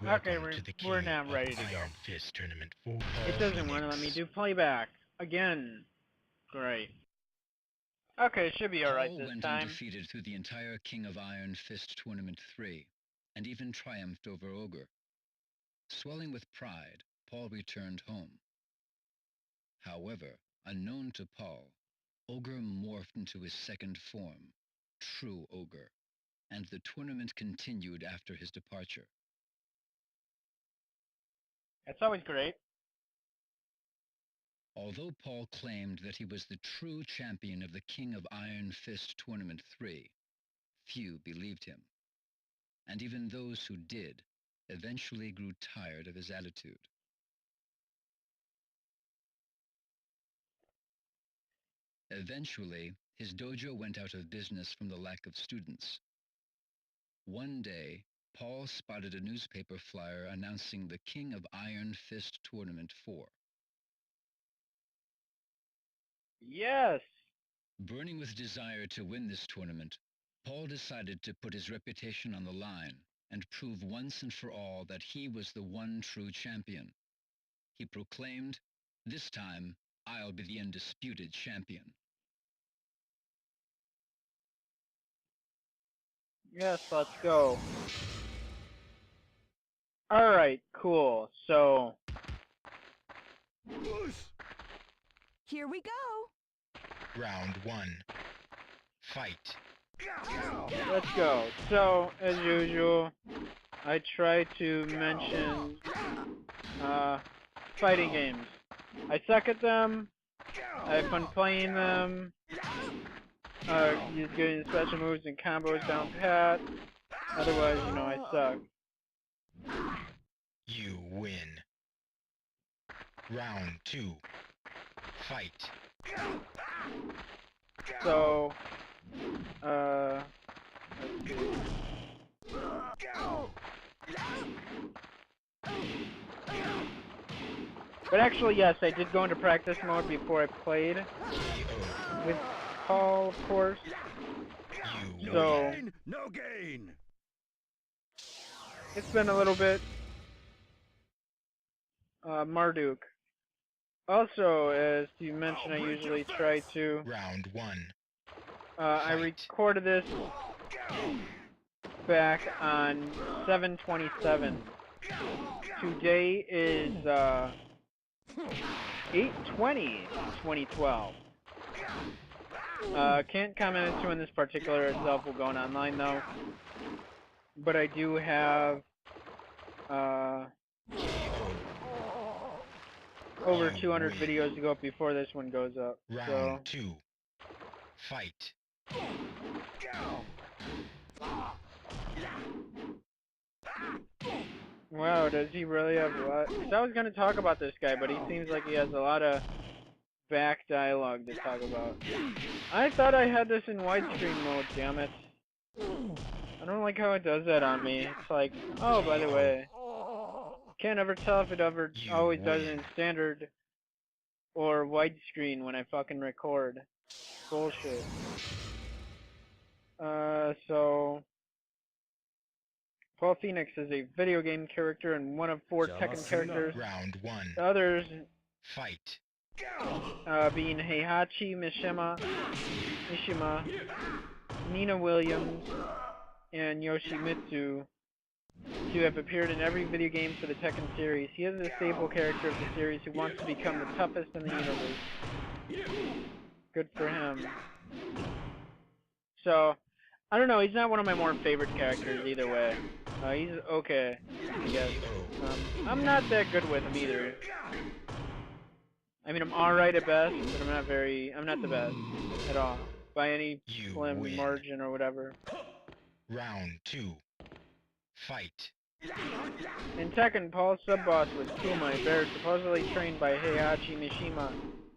Okay, Welcome to the we're King now of ready to go. Iron Fist Tournament 4, It Paul doesn't want to let me Phoenix. do playback. Again. Great. Okay, it should be alright Paul this went time. undefeated through the entire King of Iron Fist Tournament 3, and even triumphed over Ogre. Swelling with pride, Paul returned home. However, unknown to Paul, Ogre morphed into his second form, True Ogre, and the tournament continued after his departure. That's always great. Although Paul claimed that he was the true champion of the King of Iron Fist Tournament 3, few believed him. And even those who did eventually grew tired of his attitude. Eventually, his dojo went out of business from the lack of students. One day, Paul spotted a newspaper flyer announcing the King of Iron Fist Tournament 4. Yes! Burning with desire to win this tournament, Paul decided to put his reputation on the line and prove once and for all that he was the one true champion. He proclaimed, "This time, I'll be the undisputed champion." Yes, let's go. Alright, cool. So, Here we go. Round 1. Fight. let's go. So, as usual, I try to mention, fighting games. I suck at them. I have fun playing them. Just getting special moves and combos down pat. Otherwise, I suck. You win. Round 2. Fight. So, let's see. But actually, yes, I did go into practice mode before I played KO. with Paul, of course. You So, win. No gain. it's been a little bit. Marduk. Also, as you mentioned, I usually try to. Round 1. I recorded this back on 7/27. Today is 8/20/2012. Can't comment as to when this particular itself will go online though. But I do have over 200 videos to go up before this one goes up. Round 2. Fight. Wow, does he really have a lot? Because I was going to talk about this guy, but he seems like he has a lot of back dialogue to talk about. I thought I had this in widescreen mode, damn it. I don't like how it does that on me. It's like, oh, by the way, can't ever tell if it ever always does it in standard or widescreen when I fucking record. Bullshit. So Paul Phoenix is a video game character and one of 4 Tekken characters. Round 1. The others Fight. being Heihachi Mishima, Nina Williams, and Yoshimitsu, who have appeared in every video game for the Tekken series. He is a staple character of the series who wants to become the toughest in the universe. Good for him. So, I don't know, he's not one of my more favorite characters either way. He's okay, I guess. I'm not that good with him either. I mean, I'm alright at best, but I'm not the best at all. By any slim margin or whatever. Round 2. Fight. In Tekken, Paul's sub-boss was Kuma, a bear supposedly trained by Heihachi Mishima.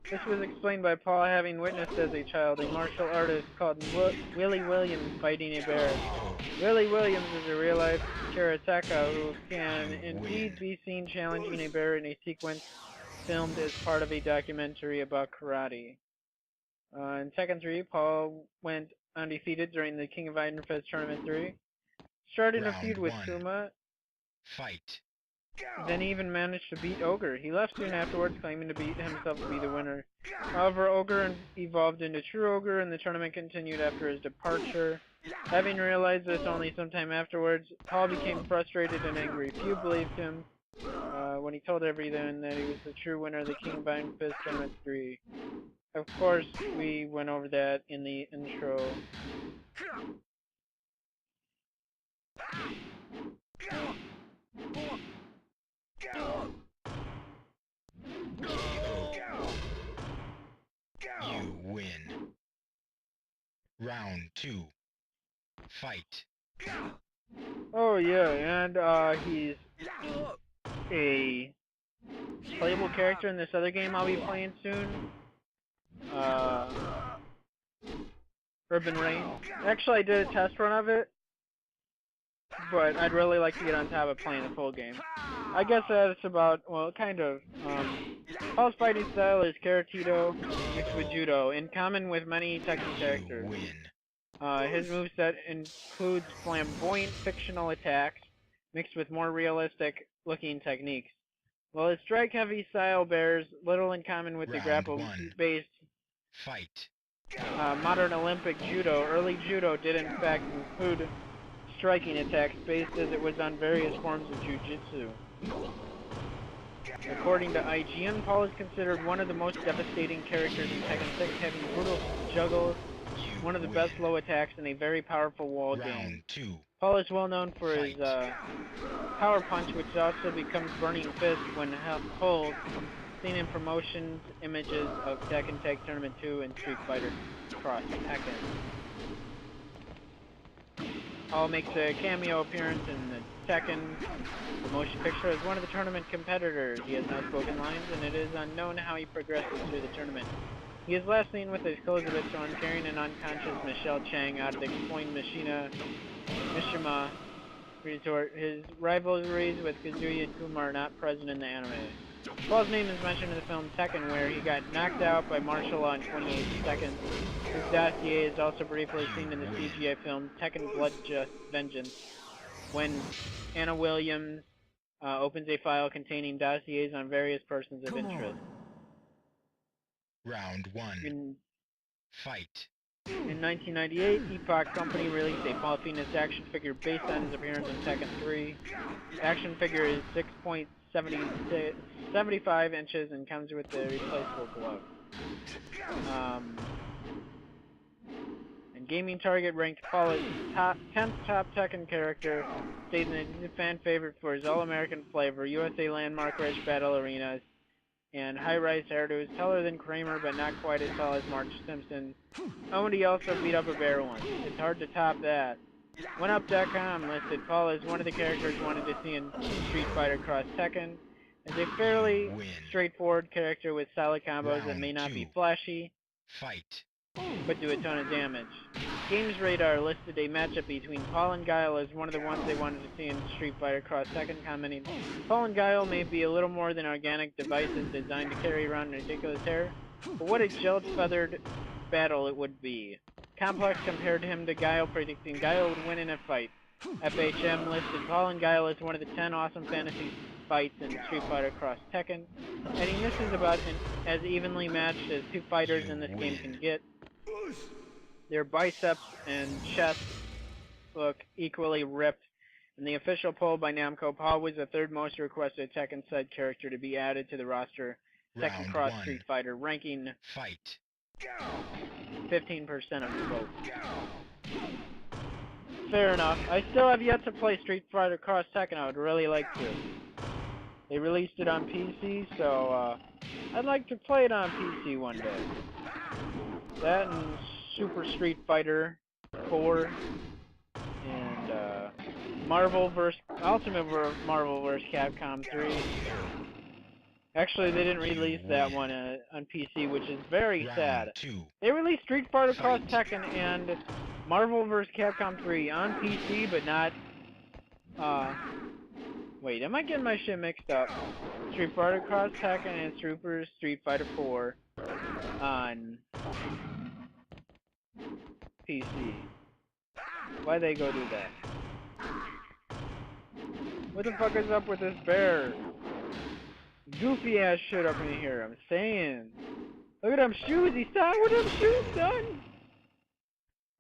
This was explained by Paul having witnessed as a child a martial artist called Willie Williams fighting a bear. Willie Williams is a real-life karateka who can indeed be seen challenging a bear in a sequence filmed as part of a documentary about karate. In Tekken 3, Paul went undefeated during the King of Iron Fist Tournament 3. Started a feud with Kuma Fight. Then he even managed to beat Ogre. He left soon afterwards, claiming to beat himself to be the winner. However, Ogre evolved into True Ogre, and the tournament continued after his departure. Having realized this only sometime afterwards, Paul became frustrated and angry. Few believed him when he told everyone that he was the true winner of the King of Iron Fist Tournament 3. Of course, we went over that in the intro. You win. Round 2. Fight. Oh yeah, and he's a playable character in this other game I'll be playing soon. Urban Reign. Actually, I did a test run of it, but I'd really like to get on top of playing the full game. I guess that's about, well, kind of. Paul's fighting style is Karatito mixed with Judo, in common with many Tekken characters. You win. His moveset includes flamboyant fictional attacks mixed with more realistic looking techniques. While his strike-heavy style bears little in common with the Round grapple-based Fight. modern Olympic Judo, early Judo did in fact include striking attacks based as it was on various forms of Jiu-Jitsu. According to IGN, Paul is considered one of the most devastating characters in Tekken 6, having brutal juggles, one of the best low attacks, and a very powerful wall game. Round 2. Paul is well known for his Fight. power punch, which also becomes Burning Fist when pulled, seen in promotions images of Tekken Tag Tournament 2 and Street Fighter Cross Tekken. Paul makes a cameo appearance in the Tekken motion picture as one of the tournament competitors. He has no spoken lines, and it is unknown how he progresses through the tournament. He is last seen with his clothes a bit torn, carrying an unconscious Michelle Chang out of the coin Mishima resort. His rivalries with Kazuya and Kuma are not present in the anime. Paul's name is mentioned in the film Tekken, where he got knocked out by martial law in 28 seconds. His dossier is also briefly seen in the CGI film Tekken Bloodlust Vengeance, when Anna Williams opens a file containing dossiers on various persons of interest. Round 1. Fight. In 1998, Epoch Company released a Paul Phoenix action figure based on his appearance in Tekken 3. The action figure is 6.75 inches and comes with a replaceable glove. And Gaming Target ranked Paul as 10th top Tekken character, stating that he's a fan favorite for his all-American flavor, USA landmark-rich battle arenas, and high-rise hairdos, taller than Kramer but not quite as tall as Marge Simpson. Oh, and he also beat up a bear once. It's hard to top that. OneUp.com listed Paul as one of the characters wanted to see in Street Fighter Cross Tekken, as a fairly straightforward character with solid combos that may not be flashy, Fight. but do a ton of damage. Games Radar listed a matchup between Paul and Guile as one of the ones they wanted to see in Street Fighter Cross Tekken, commenting, Paul and Guile may be a little more than organic devices designed to carry around ridiculous hair, but what a gelled feathered battle it would be. Complex compared him to Guile, predicting Guile would win in a fight. FHM listed Paul and Guile as one of the 10 awesome fantasy fights in Street Fighter Cross Tekken, adding this is about as evenly matched as two fighters in this game can get. Their biceps and chest look equally ripped. In the official poll by Namco, Paul was the third most requested Tekken side character to be added to the roster. Tekken Cross Street Fighter, ranking 15% of the vote. Fair enough. I still have yet to play Street Fighter Cross Tekken. I would really like to. They released it on PC, so I'd like to play it on PC one day. That and Super Street Fighter 4 and Ultimate Marvel vs. Capcom 3. Actually, they didn't release that one on PC, which is very sad. They released Street Fighter Cross Tekken and Marvel vs. Capcom 3 on PC, but not... Wait, am I getting my shit mixed up? Street Fighter Cross Tekken and Super Street Fighter 4 on PC. Why'd they go do that? What the fuck is up with this bear? Goofy ass shit up in here, I'm saying. Look at them shoes, he stopped with them shoes, son!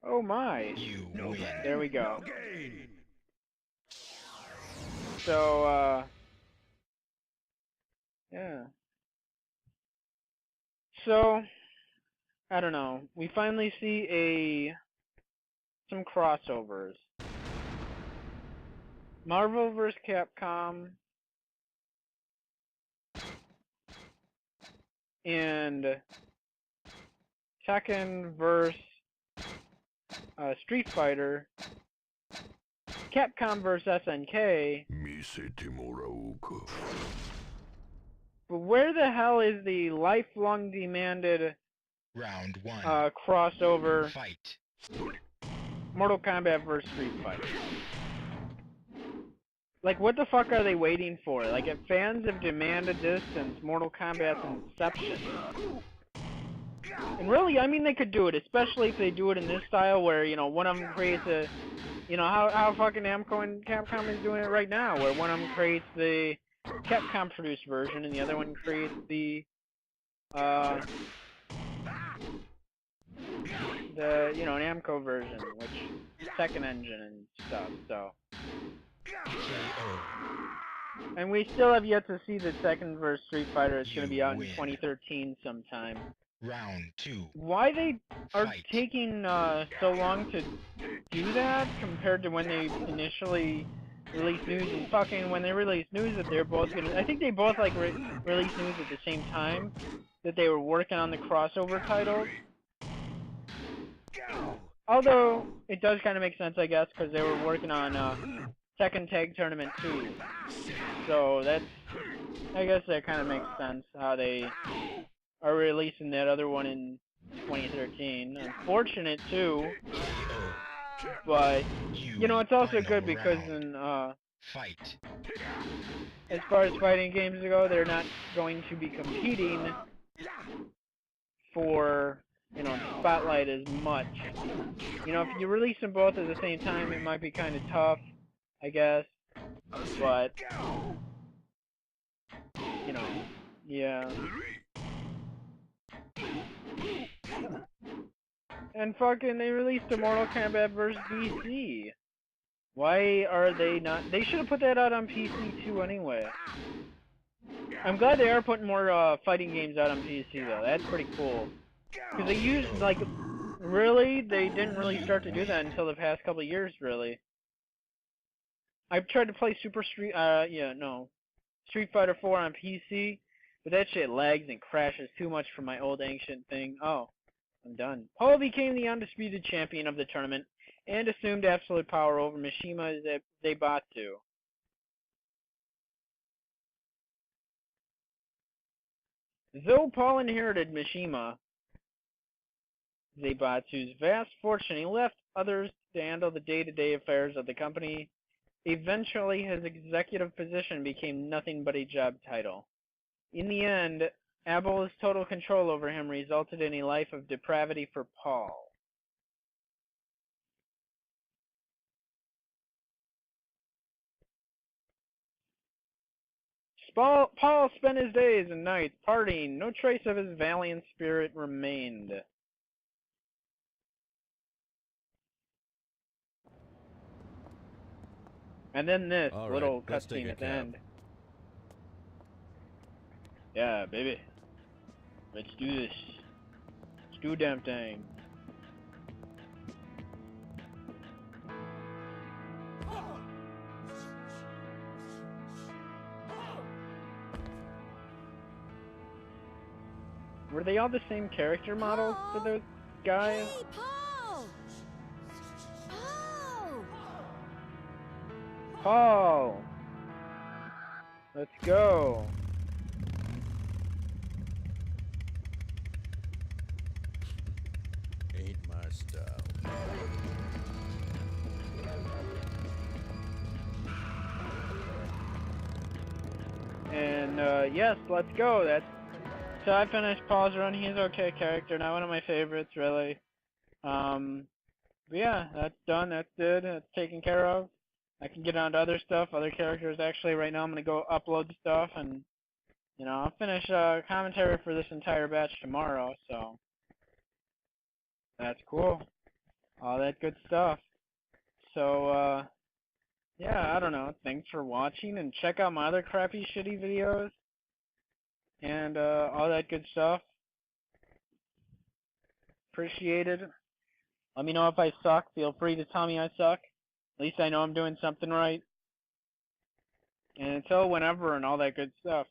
Oh my. You win. There we go. So, yeah. So, I don't know. We finally see some crossovers. Marvel vs. Capcom and Tekken vs. Street Fighter, Capcom vs. SNK. But where the hell is the lifelong demanded Round 1. Crossover Fight. Mortal Kombat vs. Street Fighter? Like, what the fuck are they waiting for? Like, if fans have demanded this since Mortal Kombat's inception. And really, I mean, they could do it, especially if they do it in this style where, you know, one of them creates a... You know, how fucking Namco and Capcom is doing it right now, where one of them creates the Capcom-produced version and the other one creates the, you know, Namco version, which Tekken engine and stuff, so... And we still have yet to see the Tekken vs. Street Fighter. It's going to be out in 2013 sometime. Round 2. Why they are Fight. taking so long to do that compared to when they initially released news, and fucking when they released news that they're both gonna... I think they both like released news at the same time that they were working on the crossover titles. Although it does kind of make sense, I guess, because they were working on Tekken Tag Tournament 2. So that's... I guess that kind of makes sense how they are releasing that other one in 2013. Unfortunate too, but you know, it's also good because in Fight. as far as fighting games go, they're not going to be competing for, you know, spotlight as much. You know, if you release them both at the same time, it might be kind of tough, I guess. But you know, yeah. And fucking, they released a Mortal Kombat vs. DC. Why are they not... They should have put that out on PC too anyway. I'm glad they are putting more fighting games out on PC though. That's pretty cool. Because they used, like... Really? They didn't really start to do that until the past couple of years, really. I've tried to play Street Fighter 4 on PC, but that shit lags and crashes too much for my old ancient thing. Oh. I'm done. Paul became the undisputed champion of the tournament and assumed absolute power over Mishima Zaibatsu. Though Paul inherited Mishima Zaibatsu's vast fortune, he left others to handle the day-to-day affairs of the company. Eventually, his executive position became nothing but a job title. In the end, Abel's total control over him resulted in a life of depravity for Paul. Paul spent his days and nights partying. No trace of his valiant spirit remained. And then this little cutscene at the end. Yeah, baby. Let's do this. Let's do a damn thing. Were they all the same character models for those guys? Hey, Paul! Paul! Paul! Let's go. Ain't my style. And yes, let's go. So I finished Paul's run. He's okay character, not one of my favorites really. But yeah, that's done. That's good. That's taken care of. I can get on to other stuff, other characters. Actually, right now I'm going to go upload stuff, and, you know, I'll finish commentary for this entire batch tomorrow, so that's cool. All that good stuff. So, yeah, I don't know. Thanks for watching, and check out my other crappy, shitty videos, and all that good stuff. Appreciated. Let me know if I suck. Feel free to tell me I suck. At least I know I'm doing something right. And until whenever and all that good stuff.